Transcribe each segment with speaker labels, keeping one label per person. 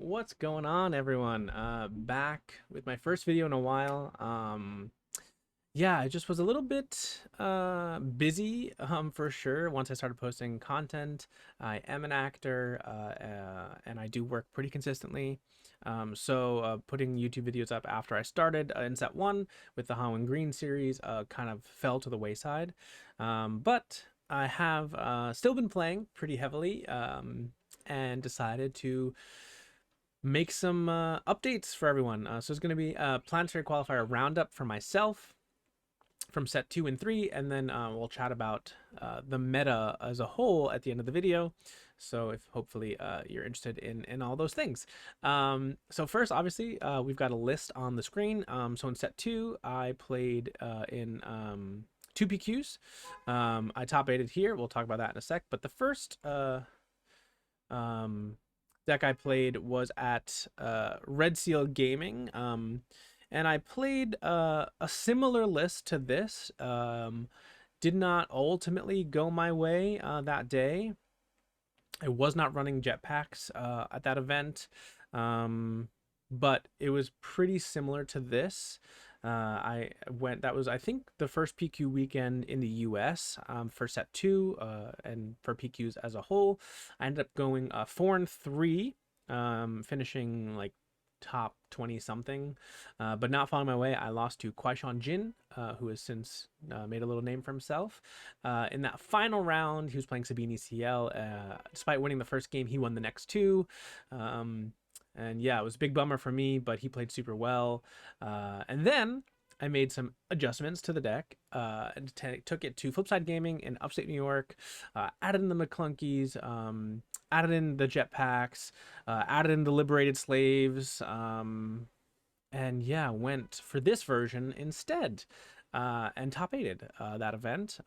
Speaker 1: What's going on, everyone? Back with my first video in a while. Yeah, I just was a little bit busy, for sure. Once I started posting content, I am an actor, and I do work pretty consistently. So putting YouTube videos up after I started in set one with the Han and Green series kind of fell to the wayside. But I have still been playing pretty heavily, and decided to make some updates for everyone. So it's going to be a Planetary Qualifier Roundup for myself from set 2 and 3, and then we'll chat about the meta as a whole at the end of the video. So if hopefully you're interested in all those things. So first, obviously, we've got a list on the screen. So in set 2, I played in 2 PQs. I top 8'd here. We'll talk about that in a sec. But the first um, deck I played was at Red Seal Gaming, and I played a similar list to this. Did not ultimately go my way that day. I was not running jetpacks at that event, but it was pretty similar to this. That was, I think, the first PQ weekend in the US for set 2 and for PQs as a whole. I ended up going 4 and 3, finishing like top 20 something, but not following my way. I lost to Kwaishan Jin, who has since made a little name for himself. In that final round, he was playing Sabini CL. Despite winning the first game, he won the next two. And yeah, it was a big bummer for me, but he played super well. And then I made some adjustments to the deck, and took it to Flipside Gaming in upstate New York, added in the McClunkies, added in the jetpacks, added in the liberated slaves, and yeah, went for this version instead, and top 8'd that event.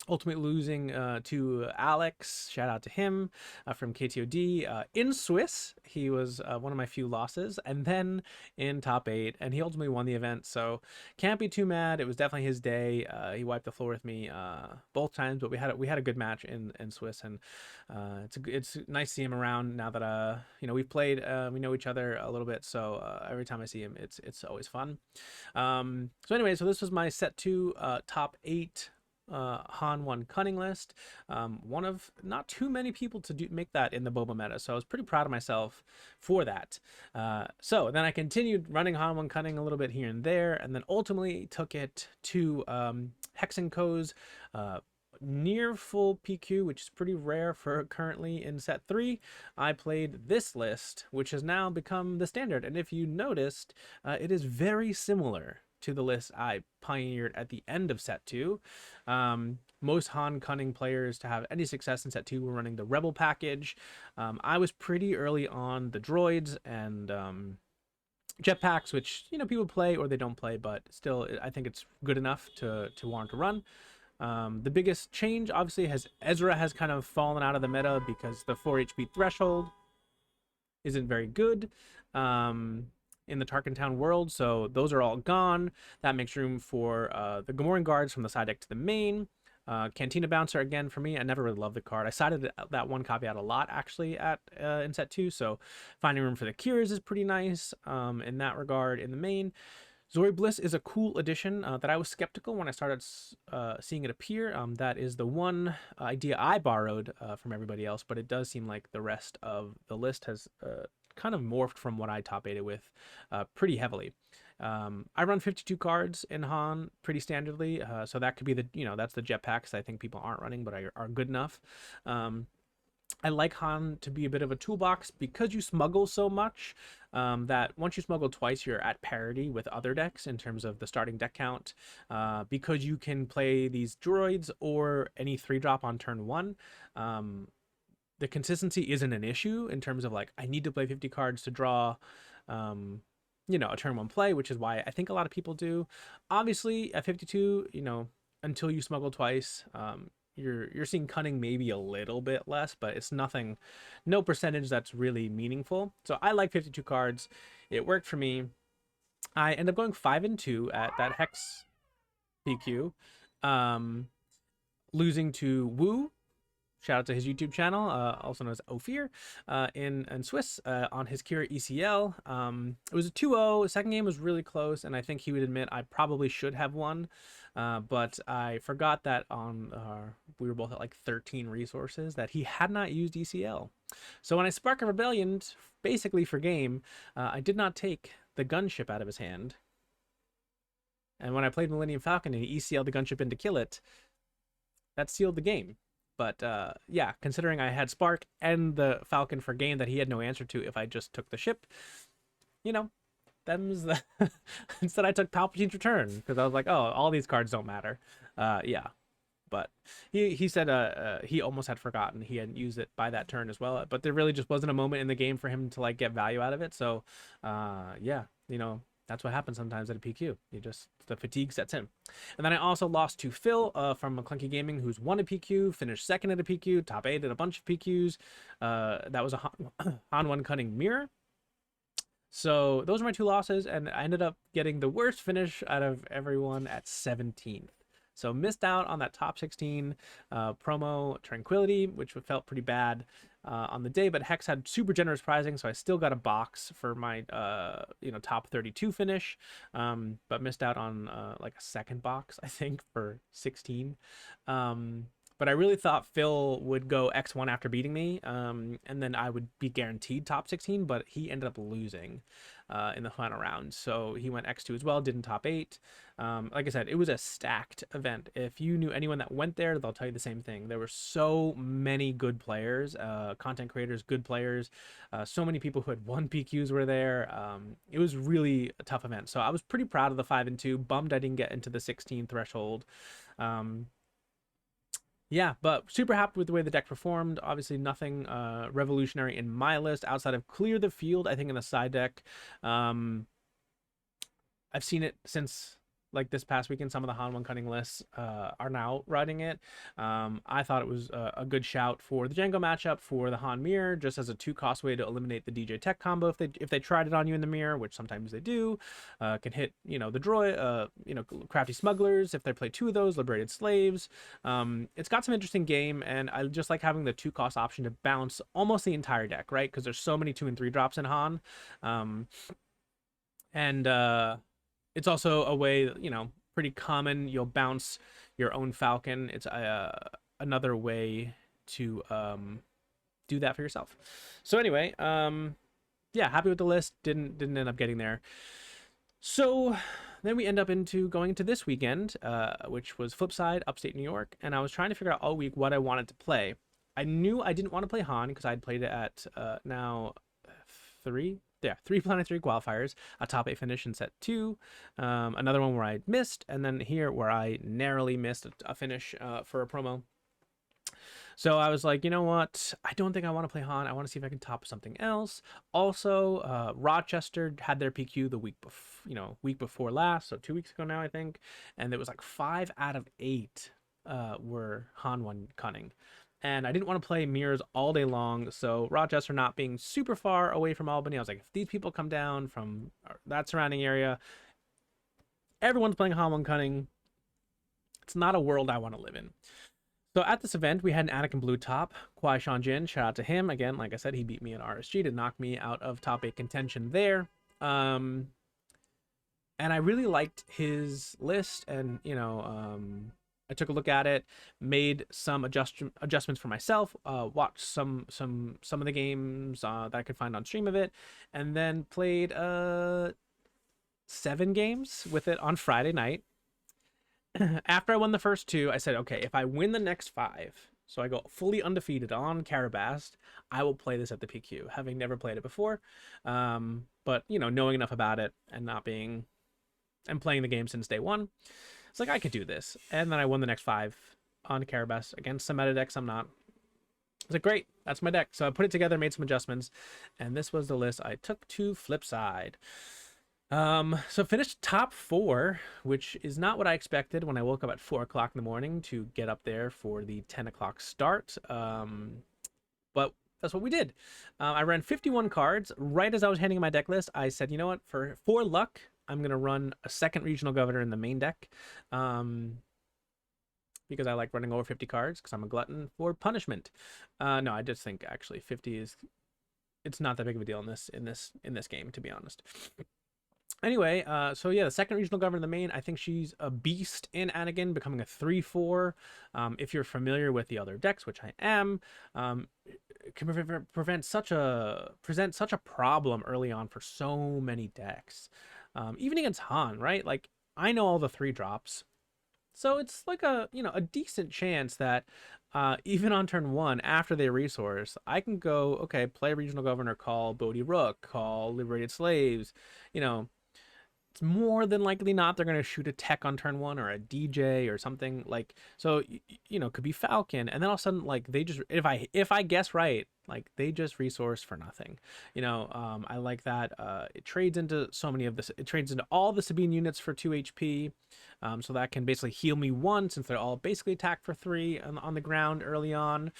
Speaker 1: Ultimately losing to Alex, shout out to him, from KTOD in Swiss. He was one of my few losses, and then in top 8, and he ultimately won the event. So can't be too mad. It was definitely his day. He wiped the floor with me both times, but we had a good match in Swiss, and it's nice to see him around now that we've played, we know each other a little bit. So every time I see him, it's always fun. So anyway, so this was my set 2 top 8 Han 1 Cunning list. One of not too many people to make that in the Boba meta, so I was pretty proud of myself for that. So then I continued running Han 1 Cunning a little bit here and there, and then ultimately took it to Hex and Co's near full PQ, which is pretty rare for currently in set 3. I played this list, which has now become the standard, and if you noticed, it is very similar to the list I pioneered at the end of set 2. Most Han Cunning players to have any success in set 2 were running the Rebel package. I was pretty early on the droids and jetpacks, which people play or they don't play, but still I think it's good enough to warrant a run. The biggest change obviously Ezra has kind of fallen out of the meta because the 4 HP threshold isn't very good in the Tarkin Town world, so those are all gone. That makes room for the Gamorrean guards from the side deck to the main. Cantina Bouncer again for me. I never really loved the card. I sided that one copy out a lot actually at in set 2, so finding room for the Cures is pretty nice in that regard in the main. Zori Bliss is a cool addition that I was skeptical when I started seeing it appear. That is the one idea I borrowed from everybody else, but it does seem like the rest of the list has kind of morphed from what I top 8 with pretty heavily. I run 52 cards in Han pretty standardly, so that could be that's the jetpacks I think people aren't running but are good enough. I like Han to be a bit of a toolbox because you smuggle so much, that once you smuggle twice, you're at parity with other decks in terms of the starting deck count, because you can play these droids or any 3-drop on turn 1. The consistency isn't an issue in terms of like, I need to play 50 cards to draw, a turn 1 play, which is why I think a lot of people do. Obviously, at 52, until you smuggle twice, you're seeing Cunning maybe a little bit less, but it's no percentage that's really meaningful. So I like 52 cards. It worked for me. I end up going 5 and 2 at that Hex PQ, losing to Wu, Shout out to his YouTube channel, also known as Ophir, in Swiss, on his Kira ECL. It was a 2-0. The second game was really close, and I think he would admit I probably should have won. But I forgot that on we were both at like 13 resources that he had not used ECL. So when I spark a rebellion, basically for game, I did not take the gunship out of his hand. And when I played Millennium Falcon and he ECL'd the gunship in to kill it, that sealed the game. But yeah, considering I had Spark and the Falcon for game that he had no answer to if I just took the ship, you know, them's the... Instead I took Palpatine's Return, because I was like, oh, all these cards don't matter. Yeah. But he said he almost had forgotten he hadn't used it by that turn as well. But there really just wasn't a moment in the game for him to like get value out of it. So yeah, you know, that's what happens sometimes at a PQ. The fatigue sets in. And then I also lost to Phil from McClunky Gaming, who's won a PQ, finished second at a PQ, top 8 at a bunch of PQs. That was a Han 1 Cunning mirror. So those are my 2 losses, and I ended up getting the worst finish out of everyone at 17th. So missed out on that top 16 promo Tranquility, which felt pretty bad on the day, but Hex had super generous pricing, so I still got a box for my top 32 finish, but missed out on like a second box, I think, for 16. But I really thought Phil would go X1 after beating me, and then I would be guaranteed top 16, but he ended up losing in the final round. So he went X2 as well, didn't top 8. Like I said, it was a stacked event. If you knew anyone that went there, they'll tell you the same thing. There were so many good players, content creators, good players. So many people who had won PQs were there. It was really a tough event. So I was pretty proud of the 5 and 2. Bummed I didn't get into the 16 threshold. Yeah, but super happy with the way the deck performed. Obviously nothing revolutionary in my list outside of Clear the Field, I think, in the side deck. I've seen it since like this past weekend. Some of the Han 1 Cunning lists are now riding it. I thought it was a good shout for the Django matchup for the Han Mirror, just as a 2-cost way to eliminate the DJ Tech combo if they tried it on you in the mirror, which sometimes they do. Can hit the droid, Crafty Smugglers if they play 2 of those, Liberated Slaves. It's got some interesting game, and I just like having the 2-cost option to bounce almost the entire deck, right? Because there's so many 2 and 3 drops in Han. It's also a way, pretty common. You'll bounce your own Falcon. It's another way to do that for yourself. So anyway, yeah, happy with the list. Didn't end up getting there. So then we end up going into this weekend, which was Flipside, upstate New York, and I was trying to figure out all week what I wanted to play. I knew I didn't want to play Han because I'd played it at now 3 Planetary Qualifiers, a top 8 finish in set 2, another one where I missed, and then here where I narrowly missed a finish for a promo. So I was like, you know what? I don't think I want to play Han. I want to see if I can top something else. Also, Rochester had their PQ the week before last, so 2 weeks ago now, I think, and it was like 5 out of 8 were Han 1 Cunning. And I didn't want to play mirrors all day long, so Rochester not being super far away from Albany, I was like, if these people come down from that surrounding area, everyone's playing Han 1 Cunning. It's not a world I want to live in. So at this event, we had an Anakin blue top, Kwai Shan Jin, shout out to him. Again, like I said, he beat me in RSG to knock me out of top 8 contention there. And I really liked his list, and I took a look at it, made some adjustments for myself, watched some of the games that I could find on stream of it, and then played 7 games with it on Friday night. After I won the first 2, I said, okay, if I win the next 5, so I go fully undefeated on Karabast, I will play this at the PQ, having never played it before. But knowing enough about it and playing the game since day 1. It's like, I could do this. And then I won the next 5 on Karabas against some meta decks I'm not. I was like, great, that's my deck. So I put it together, made some adjustments, and this was the list I took to Flipside. So finished top 4, which is not what I expected when I woke up at 4 o'clock in the morning to get up there for the 10 o'clock start. But that's what we did. I ran 51 cards. Right as I was handing my deck list, I said, you know what, for luck, I'm going to run a second regional governor in the main deck. because I like running over 50 cards because I'm a glutton for punishment. No, I just think actually 50 is it's not that big of a deal in this game, to be honest. Anyway, so yeah, the second regional governor in the main, I think she's a beast in Anakin, becoming a 3/4. If you're familiar with the other decks, which I am, it can present such a problem early on for so many decks. Even against Han, right? Like I know all the 3 drops, so it's like a decent chance that even on turn 1 after they resource, I can go okay, play regional governor, call Bodhi Rook, call Liberated Slaves, you know it's more than likely not they're going to shoot a tech on turn 1 or a DJ or something like so it could be Falcon, and then all of a sudden like they just if I guess right, like they just resource for nothing. I like that it trades into so many of this, it trades into all the Sabine units for 2 HP, so that can basically heal me 1 since they're all basically attack for 3 on the ground early on.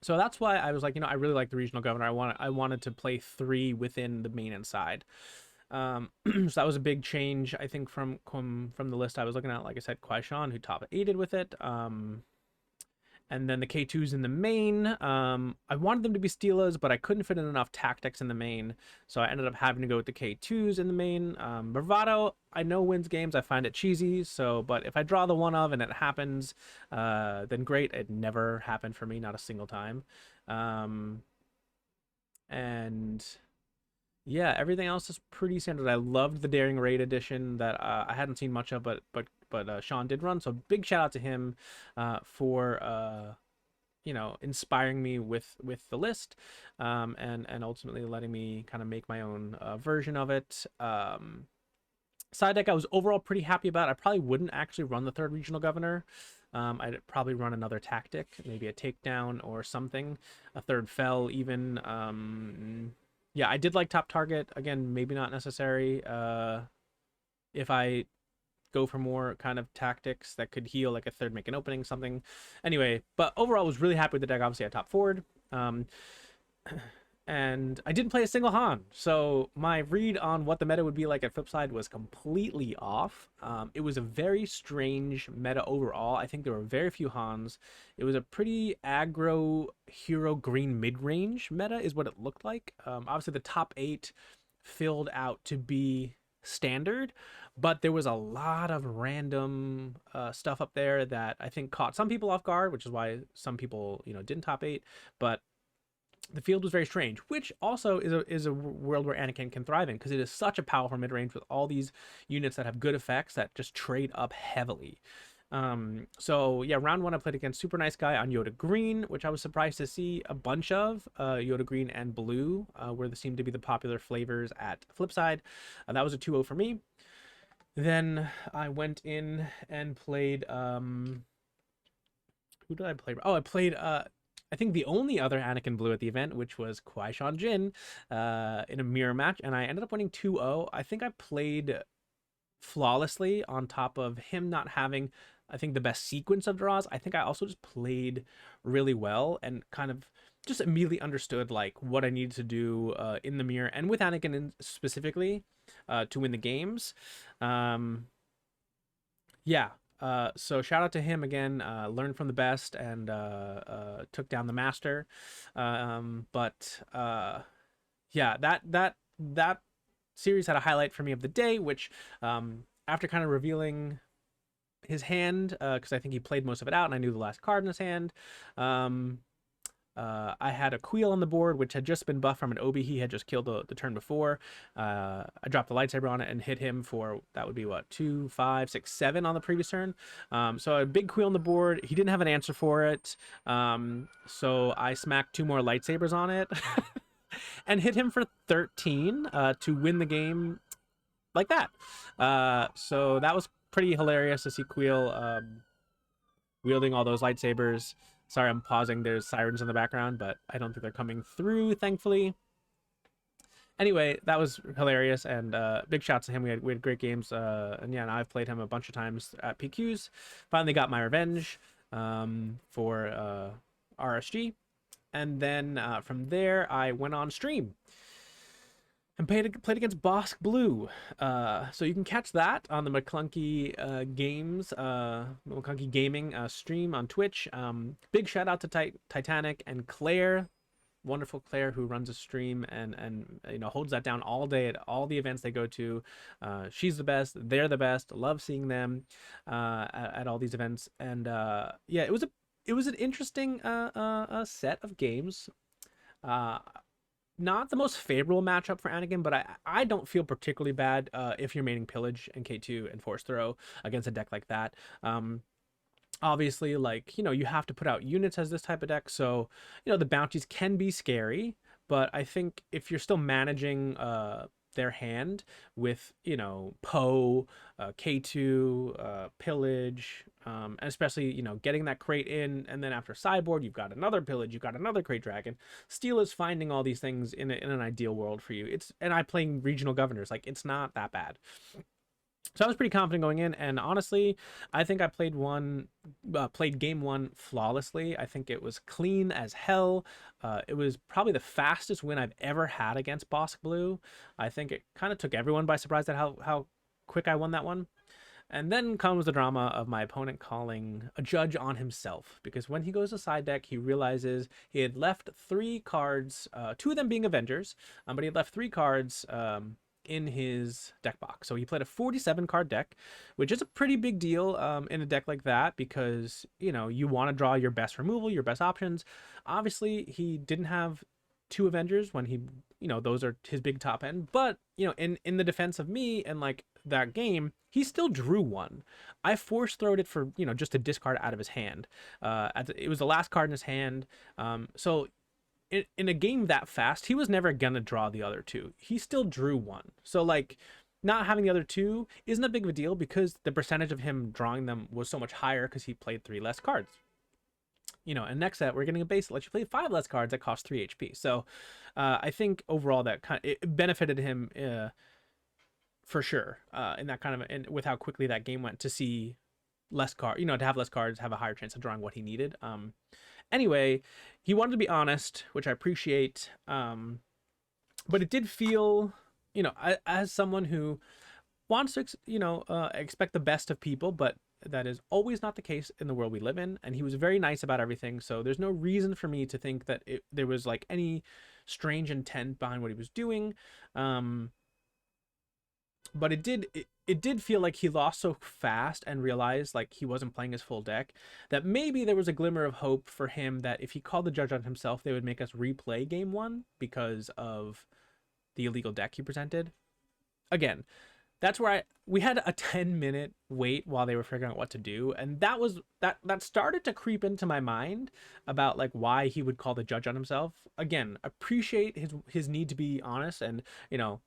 Speaker 1: So that's why I was like, I really like the regional governor. I wanted to play 3 within the main and side. So that was a big change, I think, from the list I was looking at. Like I said, Kwai Shan, who top 8'd with it. And then the K2s in the main. I wanted them to be Steelas, but I couldn't fit in enough tactics in the main, so I ended up having to go with the K2s in the main. Bravado, I know wins games. I find it cheesy, but if I draw the one of and it happens, then great. It never happened for me, not a single time. And yeah, everything else is pretty standard. I loved the Daring Raid edition that I hadn't seen much of, but Sean did run. So big shout out to him for inspiring me with the list, and ultimately letting me kind of make my own version of it. Side deck I was overall pretty happy about. I probably wouldn't actually run the third regional governor. I'd probably run another tactic, maybe a takedown or something, a third fell even. Yeah, I did like top target. Again, maybe not necessary. If I go for more kind of tactics that could heal, like a third make an opening, something. Anyway, but overall, I was really happy with the deck. Obviously, I top forward. And I didn't play a single Han, so my read on what the meta would be like at Flipside was completely off. It was a very strange meta overall. I think there were very few Hans. It was a pretty aggro hero green mid-range meta is what it looked like. Obviously the top 8 filled out to be standard, but there was a lot of random stuff up there that I think caught some people off guard, which is why some people didn't top 8. But the field was very strange, which also is a world where Anakin can thrive in, because it is such a powerful mid-range with all these units that have good effects that just trade up heavily. So yeah, round 1 I played against Super Nice Guy on Yoda Green, which I was surprised to see a bunch of. Yoda Green and Blue where they seemed to be the popular flavors at Flipside. That was a 2-0 for me. Then I went in and played who did I play? Oh, I played I think the only other Anakin Blue at the event, which was Kwai Shan Jin, in a mirror match, and I ended up winning 2-0. I think I played flawlessly on top of him not having, I think, the best sequence of draws. I think I also just played really well and kind of just immediately understood like what I needed to do in the mirror and with Anakin specifically to win the games. Yeah, so shout out to him again. Learned from the best and took down the master. But yeah, that series had a highlight for me of the day, which after kind of revealing his hand, because I think he played most of it out, and I knew the last card in his hand. I had a Queel on the board, which had just been buffed from an Obi he had just killed the turn before. I dropped the lightsaber on it and hit him for, that would be what, 2, 5, 6, 7 on the previous turn. So a big Queel on the board. He didn't have an answer for it. So I smacked 2 more lightsabers on it and hit him for 13 to win the game like that. So that was pretty hilarious to see Queel wielding all those lightsabers. Sorry, I'm pausing. There's sirens in the background, but I don't think they're coming through, thankfully. Anyway, that was hilarious, and big shouts to him. We had great games, and yeah, and I've played him a bunch of times at PQs. Finally got my revenge for RSG, and then from there I went on stream. and played against Bosk Blue. So you can catch that on the McClunky Games, McClunky Gaming stream on Twitch. Big shout out to Titanic and Claire, wonderful Claire, who runs a stream and holds that down all day at all the events they go to. She's the best. They're the best. Love seeing them at all these events. And yeah, it was an interesting set of games. Uh, Not the most favorable matchup for Anakin, but I don't feel particularly bad if you're maining Pillage and K2 and Force Throw against a deck like that. Obviously, like, you have to put out units as this type of deck, so, the bounties can be scary, but I think if you're still managing their hand with, Poe, K2, Pillage, and especially, getting that crate in, and then after sideboard, you've got another Pillage, you've got another Crate Dragon. Steel is finding all these things in an ideal world for you. And I playing regional governors, like, it's not that bad. So I was pretty confident going in, and honestly, I think I played game one flawlessly. I think it was clean as hell. It was probably the fastest win I've ever had against Bosk Blue. I think it kind of took everyone by surprise at how quick I won that one. And then comes the drama of my opponent calling a judge on himself, because when he goes to side deck, he realizes he had left 3 cards, 2 of them being Avengers, but he had left 3 cards in his deck box. So he played a 47 card deck, which is a pretty big deal in a deck like that, because you want to draw your best removal, your best options. Obviously, he didn't have 2 Avengers when he, those are his big top end. But in the defense of me and like that game, he still drew 1. I force throwed it for just to discard out of his hand. It was the last card in his hand. So in a game that fast, he was never gonna draw the other 2. He still drew 1. So like, not having the other 2 isn't a big of a deal, because the percentage of him drawing them was so much higher because he played 3 less cards. And next set we're getting a base that lets you play 5 less cards that cost 3 HP. So I think overall that it benefited him for sure in that kind of, and with how quickly that game went, to see less card, to have less cards, have a higher chance of drawing what he needed. Anyway, he wanted to be honest, which I appreciate. But it did feel, as someone who wants to, expect the best of people, but that is always not the case in the world we live in. And he was very nice about everything. So there's no reason for me to think that there was like any strange intent behind what he was doing. But it did feel like he lost so fast and realized like he wasn't playing his full deck, that maybe there was a glimmer of hope for him that if he called the judge on himself, they would make us replay game 1 because of the illegal deck he presented. Again, that's where we had a 10-minute wait while they were figuring out what to do, and that started to creep into my mind about like why he would call the judge on himself. Again, appreciate his need to be honest, and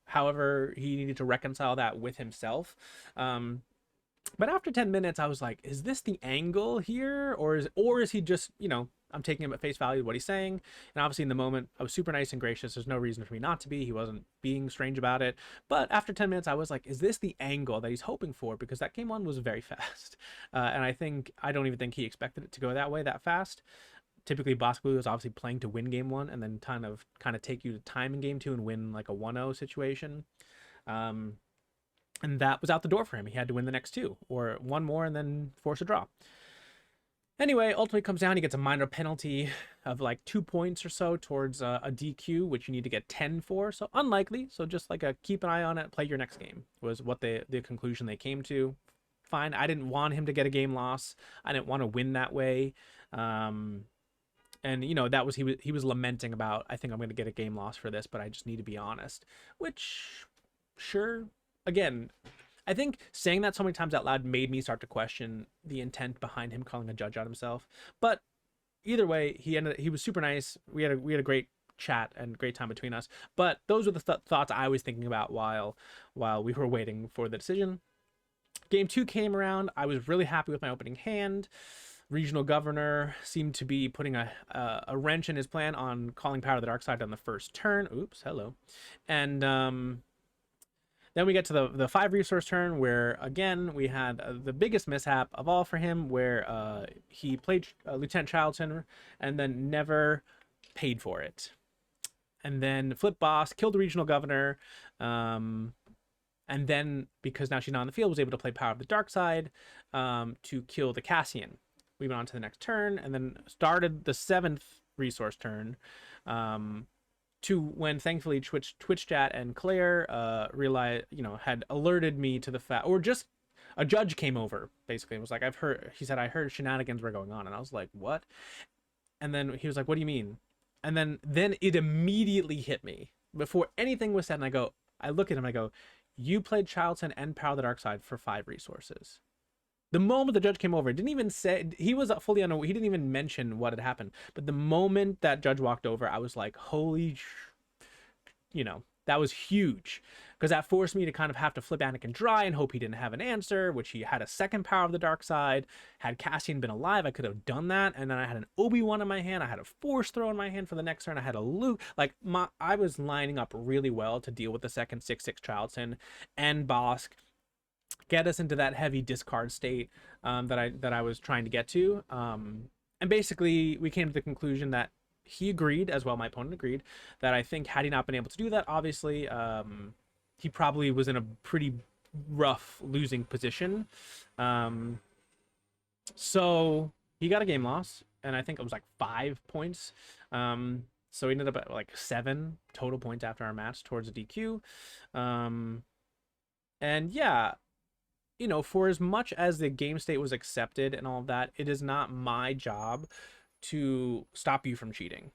Speaker 1: however he needed to reconcile that with himself. But after 10 minutes, I was like, is this the angle here, or is he just, I'm taking him at face value what he's saying? And obviously in the moment, I was super nice and gracious. There's no reason for me not to be. He wasn't being strange about it. But after 10 minutes, I was like, is this the angle that he's hoping for? Because that game 1 was very fast. And I don't even think he expected it to go that way, that fast. Typically, Bosk Blue is obviously playing to win game 1 and then kind of take you to time in game 2 and win like a 1-0 situation. And that was out the door for him. He had to win the next 2, or 1 more and then force a draw. Anyway, ultimately comes down, he gets a minor penalty of like 2 points or so towards a DQ, which you need to get 10 for. So unlikely. So just like keep an eye on it, play your next game, was what the conclusion they came to. Fine. I didn't want him to get a game loss. I didn't want to win that way. And that was, he was lamenting about, I think I'm going to get a game loss for this, but I just need to be honest, which sure. Again, I think saying that so many times out loud made me start to question the intent behind him calling a judge on himself. But either way, he was super nice. We had a great chat and great time between us. But those were the thoughts I was thinking about while we were waiting for the decision. Game 2 came around. I was really happy with my opening hand. Regional Governor seemed to be putting a wrench in his plan on calling Power of the Dark Side on the first turn. Oops, hello. And then we get to the 5 resource turn, where again we had the biggest mishap of all for him, where he played Lieutenant Charlton and then never paid for it. and then flip boss, killed the regional governor, um, and then because now she's not on the field, was able to play Power of the Dark Side to kill the Cassian. We went on to the next turn, and then started the 7th resource turn. To when thankfully Twitch chat and Claire realized, had alerted me to the fact, or just a judge came over basically and was like, he said, I heard shenanigans were going on, and I was like, what? And then he was like, what do you mean? And then it immediately hit me before anything was said, and I look at him and I go, you played Childson and Power of the Dark Side for 5 resources. The moment the judge came over, didn't even say, he was fully unaware, he didn't even mention what had happened. But the moment that judge walked over, I was like, that was huge, because that forced me to kind of have to flip Anakin dry and hope he didn't have an answer, which he had a second Power of the Dark Side. Had Cassian been alive, I could have done that. And then I had an Obi-Wan in my hand, I had a Force throw in my hand for the next turn, I had a Luke. Like, I was lining up really well to deal with the second 6/6 Childson and Bosk, get us into that heavy discard state that I was trying to get to. And basically, we came to the conclusion that he agreed, as well my opponent agreed, that I think had he not been able to do that, obviously, he probably was in a pretty rough losing position. So he got a game loss, and I think it was like 5 points. So he ended up at like 7 total points after our match towards a DQ. And yeah, for as much as the game state was accepted and all of that, it is not my job to stop you from cheating.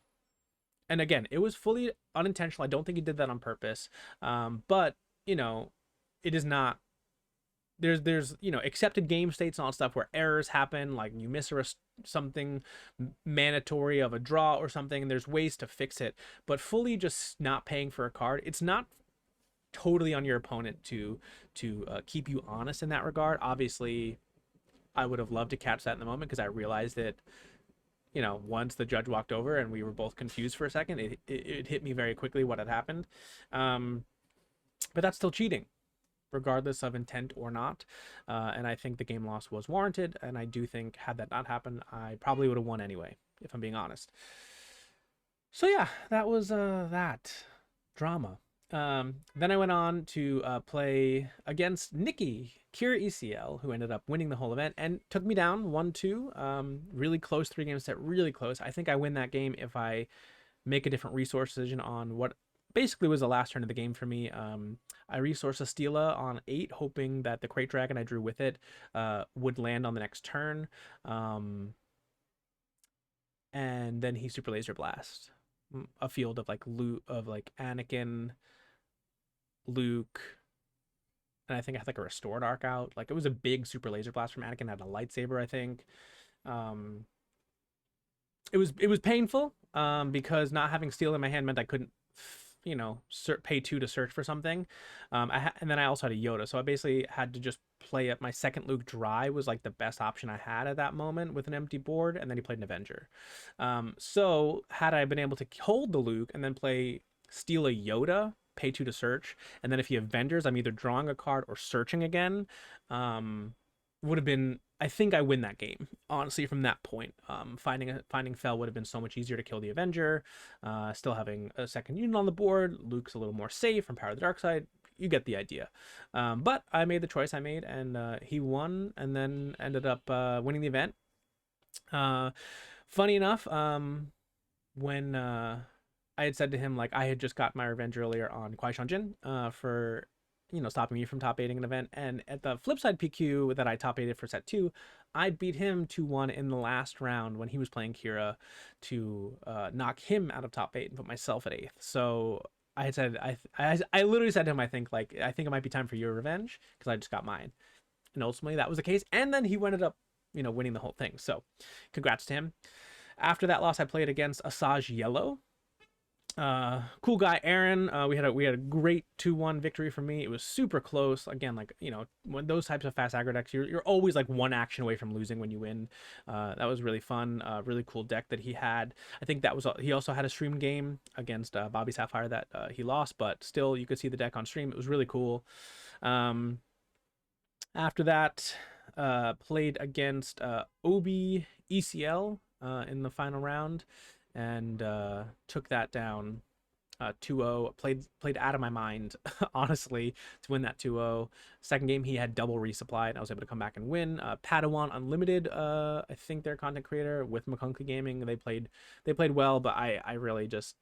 Speaker 1: And again, it was fully unintentional. I don't think he did that on purpose. But it is not. There's accepted game states and all that stuff where errors happen, like you miss something mandatory of a draw or something, and there's ways to fix it. But fully just not paying for a card, it's not totally on your opponent to keep you honest in that regard. Obviously, I would have loved to catch that in the moment, because I realized that once the judge walked over and we were both confused for a second, it hit me very quickly what had happened. But that's still cheating, regardless of intent or not. And I think the game loss was warranted, and I do think had that not happened, I probably would have won anyway, if I'm being honest. So yeah, that was that drama. Then I went on to play against Nikki, Kira ECL, who ended up winning the whole event and took me down 1-2. Really close 3-game set, really close. I think I win that game if I make a different resource decision on what basically was the last turn of the game for me. I resourced a Steela on 8, hoping that the Crate Dragon I drew with it would land on the next turn. And then he Super Laser Blast a field of like Anakin, Luke, and I think I had like a Restored Arc out. Like, it was a big Super Laser Blast from Anakin. I had a lightsaber, I think. It was painful because not having Steel in my hand meant I couldn't pay 2 to search for something. And then I also had a Yoda, so I basically had to just play it. My second Luke dry was like the best option I had at that moment with an empty board, and then he played an Avenger. So had I been able to hold the Luke and then steal a Yoda, pay 2 to search, and then if he Avengers, I'm either drawing a card or searching again, would have been, I think I win that game, honestly, from that point. Finding Fel would have been so much easier to kill the Avenger. Still having a second unit on the board, Luke's a little more safe from Power of the Dark Side. You get the idea. But I made the choice I made, and he won, and then ended up winning the event. Funny enough, when I had said to him, like, I had just got my revenge earlier on Kwai Jin for stopping me from top 8ing an event, and at the flip side PQ that I top 8ed for set 2, I beat him 2-1 in the last round when he was playing Kira to knock him out of top 8 and put myself at 8th. So I had said, I literally said to him, I think it might be time for your revenge, because I just got mine. And ultimately that was the case, and then he ended up winning the whole thing. So congrats to him. After that loss, I played against Asajj Yellow. Cool guy Aaron. We had a great 2-1 victory for me. It was super close. Again, like, when those types of fast aggro decks, you're always like one action away from losing when you win. That was really fun. Really cool deck that he had. I think he also had a stream game against Bobby Sapphire that he lost, but still you could see the deck on stream. It was really cool. After that, played against Obi ECL in the final round, and took that down 2-0. Played out of my mind, honestly, to win that 2-0. Second game, he had double resupply, and I was able to come back and win. Padawan Unlimited, I think their content creator with McConkey Gaming, they played well, but I really just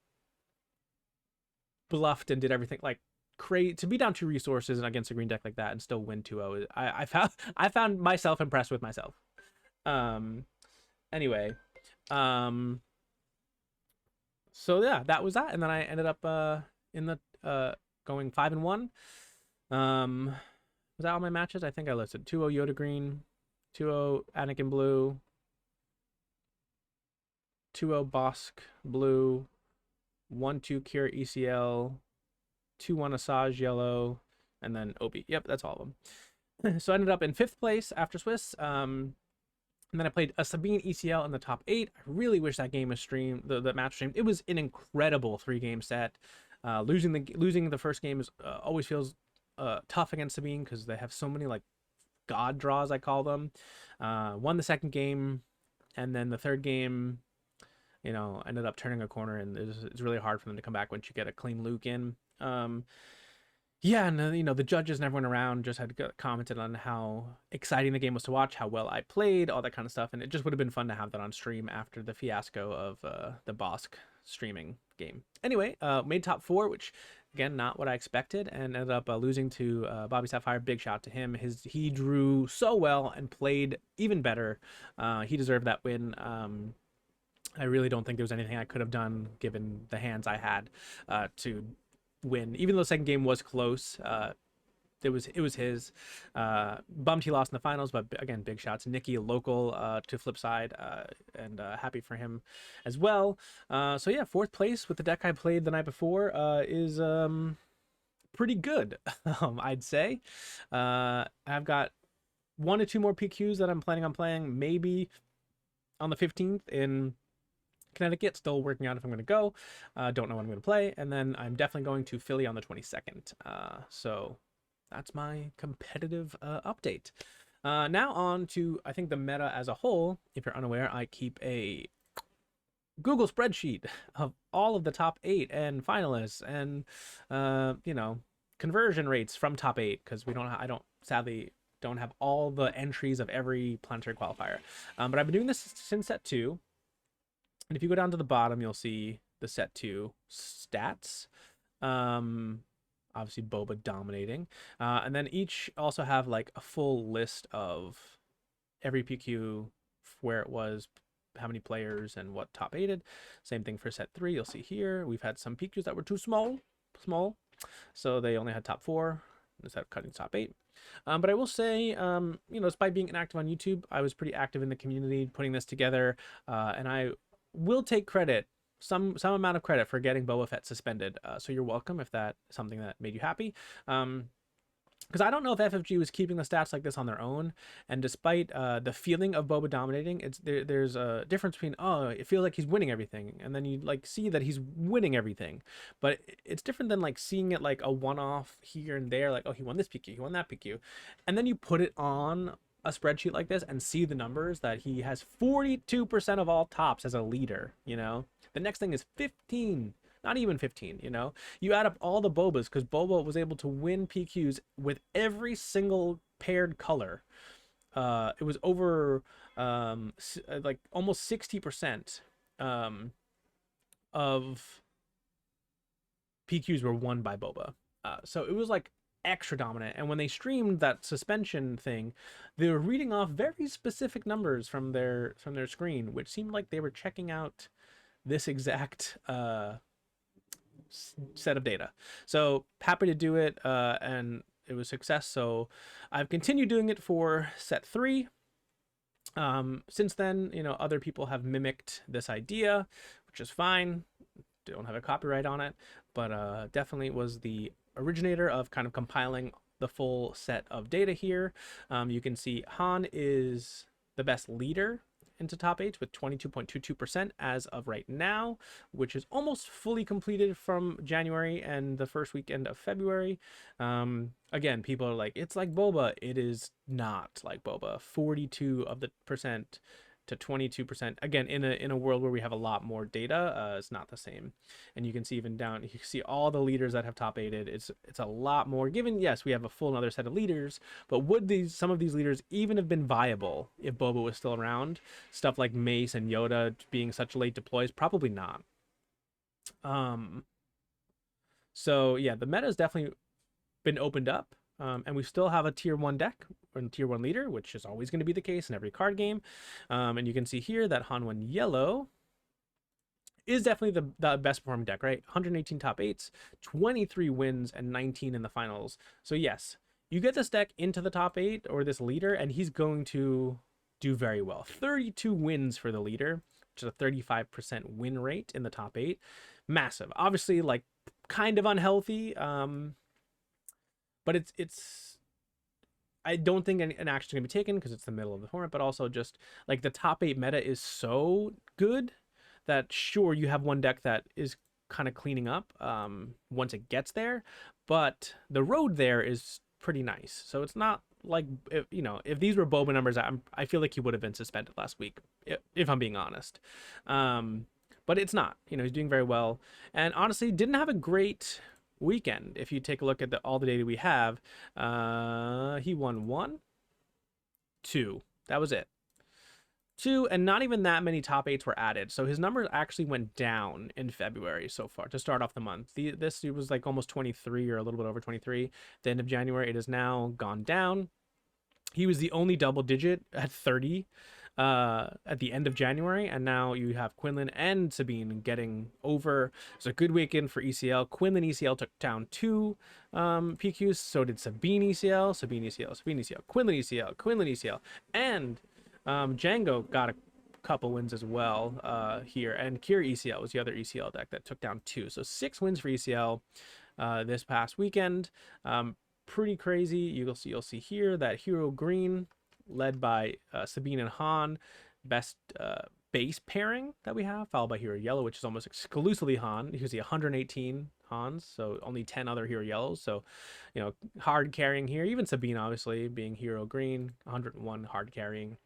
Speaker 1: bluffed and did everything like to be down two resources and against a green deck like that and still win 2-0. I found myself impressed with myself. Um anyway, um so yeah, that was that, and then I ended up in the going 5-1. Was that all my matches? I think I listed 2-0 Yoda Green, 2-0 Anakin Blue, 2-0 Bosk Blue, 1-2 Cure ECL, 2-1 Asajj Yellow, and then Obi. Yep, that's all of them. So I ended up in 5th place after Swiss. And then I played a Sabine ECL in the top 8. I really wish that game was streamed, the match streamed. It was an incredible 3-game set. Losing the first game is always feels tough against Sabine because they have so many like god draws, I call them. Won the second game, and then the third game, ended up turning a corner, and it's really hard for them to come back once you get a clean Luke in. Yeah, and the judges and everyone around just had commented on how exciting the game was to watch, how well I played, all that kind of stuff, and it just would have been fun to have that on stream after the fiasco of the Bosk streaming game. Anyway, made top 4, which again not what I expected, and ended up losing to Bobby Sapphire. Big shout to him. He drew so well and played even better. He deserved that win. I really don't think there was anything I could have done given the hands I had to win. Even though the second game was close, it was his. Bummed he lost in the finals, but again, big shots. Nikki, local to Flipside, and happy for him as well. So yeah, 4th place with the deck I played the night before is pretty good, I'd say. I've got 1 or 2 more PQs that I'm planning on playing, maybe on the 15th in Connecticut. Still working out if I'm going to go. Don't know when I'm going to play. And then I'm definitely going to Philly on the 22nd. So that's my competitive update. Now on to, I think, the meta as a whole. If you're unaware, I keep a Google spreadsheet of all of the top 8 and finalists and, conversion rates from top 8, because I don't sadly don't have all the entries of every planetary qualifier. But I've been doing this since set 2. And if you go down to the bottom, you'll see the set 2 stats. Obviously Boba dominating. And then each also have like a full list of every PQ, where it was, how many players, and what top 8'd. Same thing for set 3. You'll see here we've had some PQs that were too small. So they only had top 4 instead of cutting top 8. But I will say, despite being inactive on YouTube, I was pretty active in the community putting this together. And I will take credit, some amount of credit, for getting Boba Fett suspended. So you're welcome if that's something that made you happy. Because I don't know if FFG was keeping the stats like this on their own, and despite the feeling of Boba dominating, there's a difference between, it feels like he's winning everything, and then you like see that he's winning everything, but it's different than like seeing it like a one-off here and there, like, oh, he won this PQ, he won that PQ, and then you put it on a spreadsheet like this and see the numbers that he has 42% of all tops as a leader. The next thing is 15, not even 15. You add up all the Bobas, because Boba was able to win PQs with every single paired color. It was over like almost 60% of PQs were won by Boba. So it was like extra dominant. And when they streamed that suspension thing, they were reading off very specific numbers from their screen, which seemed like they were checking out this exact set of data. So happy to do it, and it was a success. So I've continued doing it for set 3. Since then, other people have mimicked this idea, which is fine. Don't have a copyright on it, but definitely was the originator of kind of compiling the full set of data here. You can see Han is the best leader into top 8 with 22.22% as of right now, which is almost fully completed from January and the first weekend of February. Again, people are like, it's like Boba. It is not like Boba. 42 of the percent to 22%. Again, in a world where we have a lot more data, it's not the same. And you can see even down, you can see all the leaders that have top 8'd. It's a lot more. Given, yes, we have a full another set of leaders, but would some of these leaders even have been viable if Boba was still around? Stuff like Mace and Yoda being such late deploys, probably not. So yeah, the meta has definitely been opened up. And we still have a tier 1 deck and tier 1 leader, which is always going to be the case in every card game. And you can see here that Han1 Yellow is definitely the best performing deck, right? 118 top 8s, 23 wins, and 19 in the finals. So yes, you get this deck into the top 8 or this leader, and he's going to do very well. 32 wins for the leader, which is a 35% win rate in the top 8. Massive. Obviously, like, kind of unhealthy. But it's I don't think an action is going to be taken because it's the middle of the tournament, but also just like the top 8 meta is so good that sure, you have one deck that is kind of cleaning up once it gets there, but the road there is pretty nice. So it's not like, if these were Boba numbers, I feel like he would have been suspended last week, if I'm being honest. But it's not. He's doing very well, and honestly didn't have a great weekend. If you take a look at all the data we have, he won 1, 2. That was it. 2, and not even that many top 8s were added. So his numbers actually went down in February so far to start off the month. This was like almost 23 or a little bit over 23. The end of January, it has now gone down. He was the only double digit at 30 at the end of January, and now you have Quinlan and Sabine getting over. It's a good weekend for ECL. Quinlan ECL took down 2 PQs, so did Sabine ECL, Sabine ECL, Sabine ECL, Quinlan ECL, Quinlan ECL, and Django got a couple wins as well here, and Kira ECL was the other ECL deck that took down 2. So 6 wins for ECL this past weekend. Pretty crazy. You'll see here that Hero Green, led by Sabine and Han, best base pairing that we have, followed by Hero Yellow, which is almost exclusively Han. You can see 118 Hans, so only 10 other Hero Yellows. So, hard carrying here. Even Sabine, obviously, being Hero Green, 101 hard carrying.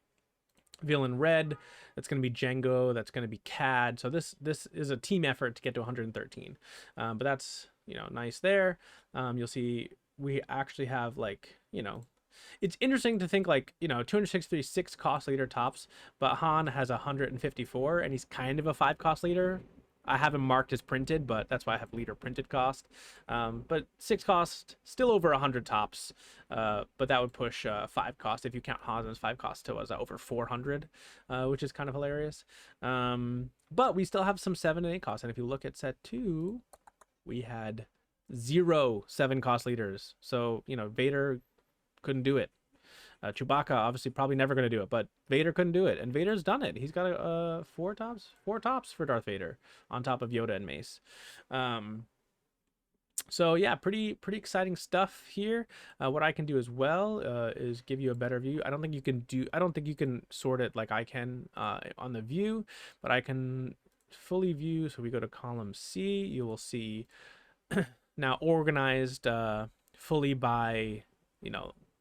Speaker 1: Villain Red, that's going to be Django, that's going to be Cad. So this is a team effort to get to 113. But that's, nice there. You'll see we actually have, like, it's interesting to think, like, 263 cost leader tops, but Han has 154 and he's kind of a 5 cost leader. I have him marked as printed, but that's why I have leader printed cost. But 6 cost, still over 100 tops, but that would push 5 cost if you count Han as 5 cost to us over 400, which is kind of hilarious. But we still have some 7 and 8 costs, and if you look at set 2, we had 0 7 cost leaders. So Vader couldn't do it. Chewbacca obviously probably never going to do it, but Vader couldn't do it, and Vader's done it. He's got 4 tops for Darth Vader on top of Yoda and Mace. So yeah, pretty exciting stuff here. What I can do as well is give you a better view. I don't think you can sort it like I can on the view, but I can fully view. So we go to column C, you will see now organized fully by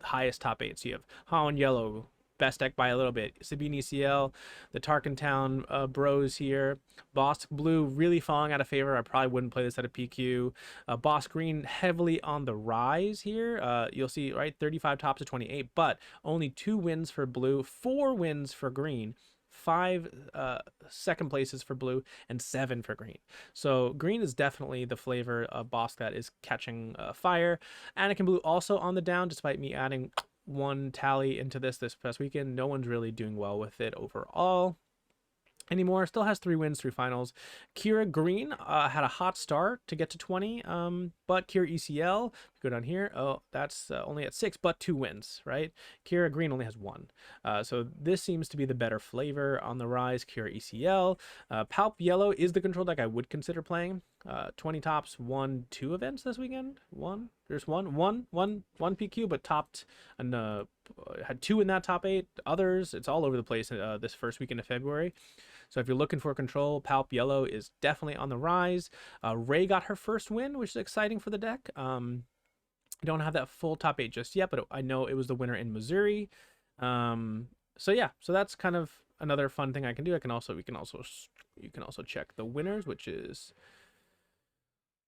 Speaker 1: highest top 8. So you have Han Yellow, best deck by a little bit. Sabine ECL, the Tarkin Town bros here. Boss Blue really falling out of favor. I probably wouldn't play this at a PQ. Boss Green heavily on the rise here. You'll see, right, 35 tops to 28, but only 2 wins for Blue, 4 wins for Green. 5 second places for Blue and 7 for Green. So Green is definitely the flavor of boss that is catching fire. Anakin Blue also on the down, despite me adding 1 tally into this past weekend. No one's really doing well with it overall anymore. Still has 3 wins, 3 finals. Kira Green had a hot start to get to 20, but Kira ECL, go down here, that's only at 6, but 2 wins, right? Kira Green only has 1. So this seems to be the better flavor on the rise. Kira ECL. Palp Yellow is the control deck I would consider playing. 20 tops, 1, 2 events this weekend. There's one PQ, but topped and had 2 in that top 8. Others, it's all over the place this first weekend of February. So if you're looking for control, Palp Yellow is definitely on the rise. Rey got her first win, which is exciting for the deck. I don't have that full top 8 just yet, but I know it was the winner in Missouri. So yeah, so that's kind of another fun thing I can do, you can also check the winners, which is,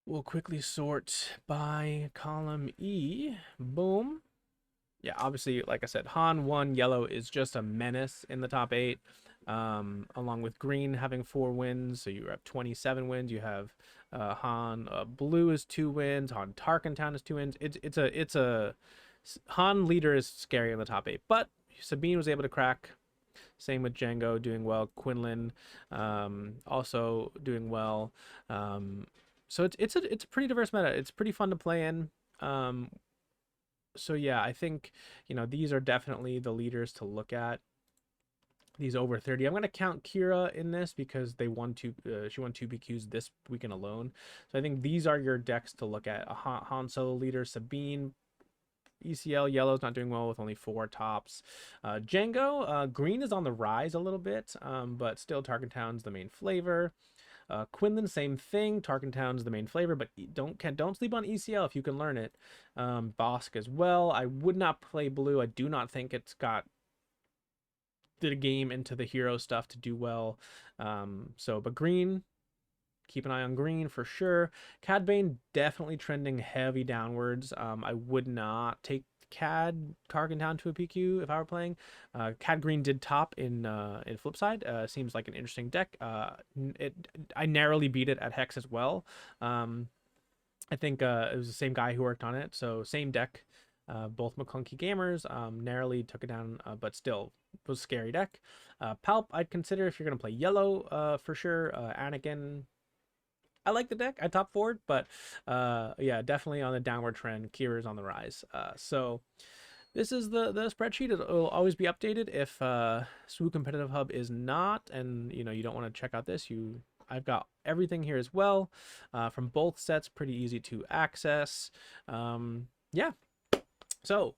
Speaker 1: we'll quickly sort by column E. Boom. Yeah, obviously, like I said, Han 1 yellow is just a menace in the top 8, along with green having 4 wins. So you have 27 wins. You have Han blue is 2 wins. Han Tarkentown is 2 wins. It's a Han leader is scary in the top 8, but Sabine was able to crack. Same with Django doing well. Quinlan also doing well. So it's a pretty diverse meta. It's pretty fun to play in. So yeah, I think, these are definitely the leaders to look at. These over 30. I'm going to count Kira in this because she won 2 BQs this weekend alone. So I think these are your decks to look at. A Han Solo leader, Sabine, ECL yellow's not doing well with only 4 tops. Django, green is on the rise a little bit, but still Tarkentown's the main flavor. Quinlan, same thing. Tarkentown's the main flavor, but don't sleep on ECL if you can learn it. Bosk as well. I would not play blue. I do not think it's got the game into the hero stuff to do well. But green, keep an eye on green for sure. Cad Bane definitely trending heavy downwards. I would not take Cad Tarkentown to a PQ if I were playing. Cad Green did top in Flipside. Seems like an interesting deck. I narrowly beat it at Hex as well. I think it was the same guy who worked on it, so same deck. Both McClunky gamers. Narrowly took it down, but still was a scary deck. Palp I'd consider if you're gonna play yellow for sure. Anakin, I like the deck. I top forward, but yeah, definitely on the downward trend. Kira's on the rise. So this is the spreadsheet. It'll always be updated. If Swoo Competitive Hub is not, and you don't want to check out this, I've got everything here as well, from both sets. Pretty easy to access. Yeah. So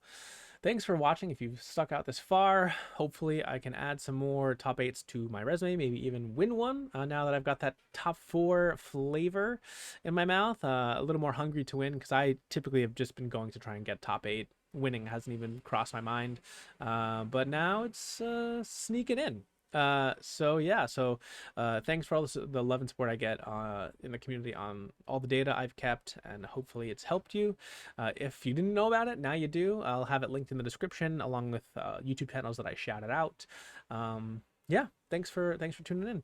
Speaker 1: thanks for watching. If you've stuck out this far, hopefully I can add some more top 8s to my resume, maybe even win one now that I've got that top 4 flavor in my mouth. A little more hungry to win because I typically have just been going to try and get top 8. Winning hasn't even crossed my mind, but now it's sneaking in. So yeah, thanks for all the love and support I get in the community on all the data I've kept, and hopefully it's helped you. If you didn't know about it, now you do. I'll have it linked in the description along with YouTube channels that I shouted out. Yeah, thanks for tuning in.